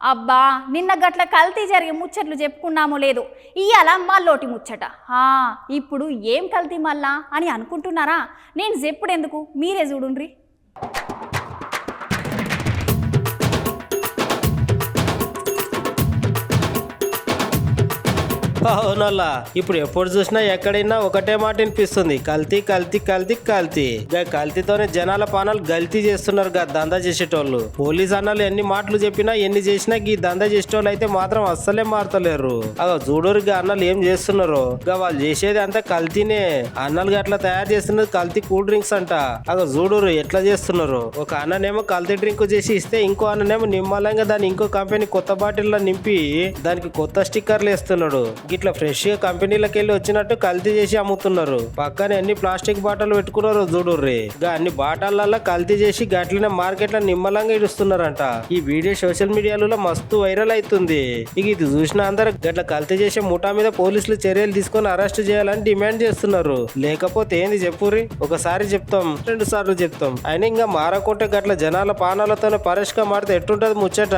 అబ్బా నిన్న గట్ల కల్తీ జరిగే ముచ్చట్లు చెప్పుకున్నామో లేదు ఇయ్యాల మల్లోటి ముచ్చట. ఇప్పుడు ఏం కల్తీ మళ్ళా అని అనుకుంటున్నారా? నేను చెప్పుడెందుకు, మీరే చూడుండ్రి. అవునల్లా ఇప్పుడు ఎప్పుడు చూసినా ఎక్కడైనా ఒకటే మాట వినిపిస్తుంది, కల్తీ కల్తీ కల్తీ కల్తీ. కల్తీతోనే జనాల పానాలు గల్తీ చేస్తున్నారు దందా చేసేటోళ్ళు. పోలీస్ అన్నలు ఎన్ని మాటలు చెప్పినా ఎన్ని చేసినా ఈ దందా చేసేటోళ్ళు అయితే మాత్రం అస్సలే మారతలేరు. చూడరు అన్నలు ఏం చేస్తున్నారు, వాళ్ళు చేసేది అంతా కల్తీనే. అన్నలు అట్లా తయారు చేస్తున్నది కల్తీ కూల్ డ్రింక్స్ అంట. చూడరు ఎట్లా చేస్తున్నారు. ఒక అన్ననేమో కల్తీ డ్రింక్ చేసి ఇస్తే ఇంకో అన్ననేమో నిమ్మలంగా దాన్ని ఇంకో కంపెనీ కొత్త బాటిల్లో నింపి దానికి కొత్త స్టిక్కర్లు వేస్తున్నాడు. ఇట్లా ఫ్రెష్ గా కంపెనీలకు వెళ్ళి వచ్చినట్టు కల్తీ చేసి అమ్ముతున్నారు. పక్కనే అన్ని ప్లాస్టిక్ బాటలు పెట్టుకున్నారు చూడుర్రి. అన్ని బాటలలో కల్తీ చేసి గట్లనే మార్కెట్ లో నిమ్మలంగా ఇడుస్తున్నారంట. ఈ వీడియో సోషల్ మీడియాలో మస్తు వైరల్ అవుతుంది. ఇది చూసిన అందరు గట్ల కల్తీ చేసే ముఠా మీద పోలీసులు చర్యలు తీసుకొని అరెస్ట్ చేయాలని డిమాండ్ చేస్తున్నారు. లేకపోతే ఏంది చెప్పుర్రి, ఒకసారి చెప్తాం 2 సార్లు చెప్తాం అయినా ఇంకా మారకుంటే గట్ల జనాల పానాలతోనే పరేష్గా మారితే ఎట్టుంటది ముచ్చట.